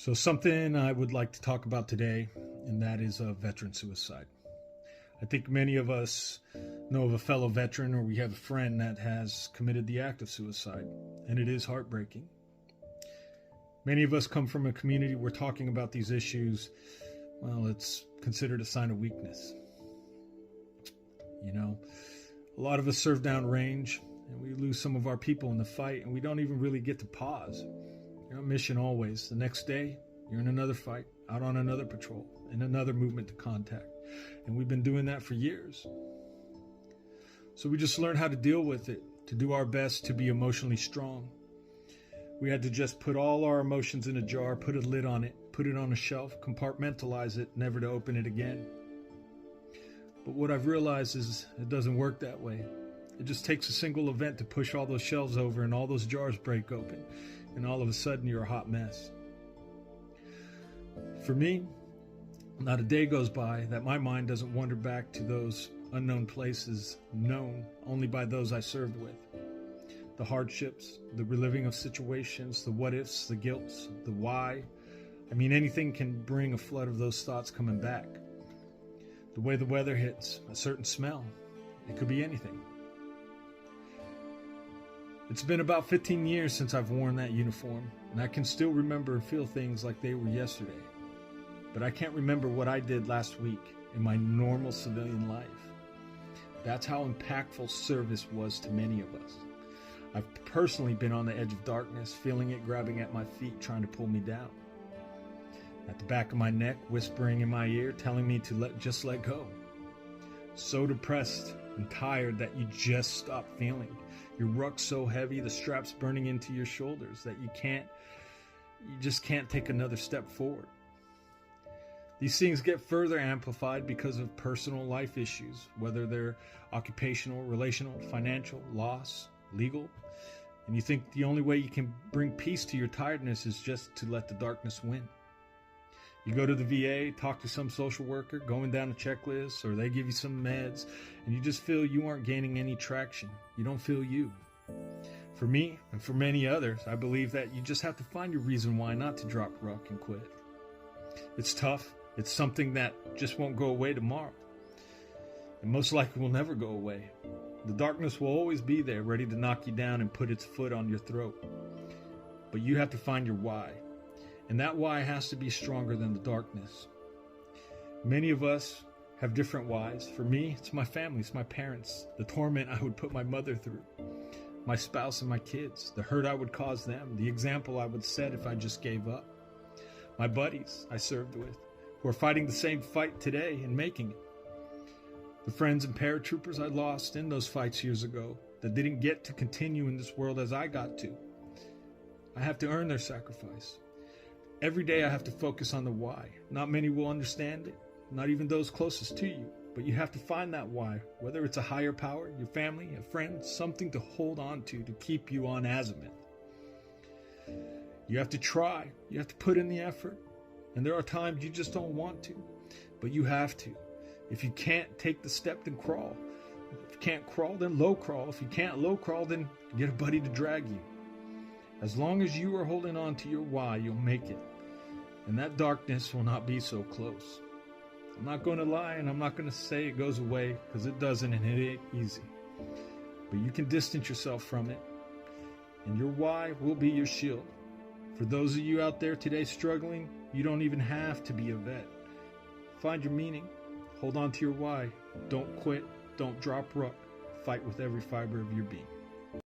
So something I would like to talk about today, and that is veteran suicide. I think many of us know of a fellow veteran or we have a friend that has committed the act of suicide, and it is heartbreaking. Many of us come from a community where talking about these issues, well, it's considered a sign of weakness. You know, a lot of us serve downrange and we lose some of our people in the fight, and we don't even really get to pause. You're on mission always. The next day, you're in another fight, out on another patrol, in another movement to contact. And we've been doing that for years. So we just learned how to deal with it, to do our best to be emotionally strong. We had to just put all our emotions in a jar, put a lid on it, put it on a shelf, compartmentalize it, never to open it again. But what I've realized is it doesn't work that way. It just takes a single event to push all those shelves over and all those jars break open. And all of a sudden you're a hot mess. For me, not a day goes by that my mind doesn't wander back to those unknown places known only by those I served with. The hardships, the reliving of situations, the what ifs, the guilts, the why. I mean, anything can bring a flood of those thoughts coming back. The way the weather hits, a certain smell. It could be anything. It's been about 15 years since I've worn that uniform, and I can still remember and feel things like they were yesterday. But I can't remember what I did last week in my normal civilian life. That's how impactful service was to many of us. I've personally been on the edge of darkness, feeling it grabbing at my feet, trying to pull me down. At the back of my neck, whispering in my ear, telling me to just let go. So depressed and tired that you just stop feeling. Your ruck's so heavy, the strap's burning into your shoulders that you just can't take another step forward. These things get further amplified because of personal life issues, whether they're occupational, relational, financial, loss, legal. And you think the only way you can bring peace to your tiredness is just to let the darkness win. You go to the VA, talk to some social worker, going down a checklist, or they give you some meds, and you just feel you aren't gaining any traction. You don't feel you. For me, and for many others, I believe that you just have to find your reason why not to drop ruck and quit. It's tough. It's something that just won't go away tomorrow. And most likely will never go away. The darkness will always be there, ready to knock you down and put its foot on your throat. But you have to find your why. And that why has to be stronger than the darkness. Many of us have different whys. For me, it's my family, it's my parents, the torment I would put my mother through, my spouse and my kids, the hurt I would cause them, the example I would set if I just gave up. My buddies I served with, who are fighting the same fight today and making it. The friends and paratroopers I lost in those fights years ago that didn't get to continue in this world as I got to. I have to earn their sacrifice. Every day I have to focus on the why. Not many will understand it, not even those closest to you, but you have to find that why, whether it's a higher power, your family, a friend, something to hold on to keep you on azimuth. You have to try, you have to put in the effort, and there are times you just don't want to, but you have to. If you can't take the step, then crawl. If you can't crawl, then low crawl. If you can't low crawl, then get a buddy to drag you. As long as you are holding on to your why, you'll make it. And that darkness will not be so close. I'm not going to lie, and I'm not going to say it goes away, because it doesn't, and it ain't easy. But you can distance yourself from it, and your why will be your shield. For those of you out there today struggling, you don't even have to be a vet. Find your meaning. Hold on to your why. Don't quit. Don't drop ruck. Fight with every fiber of your being.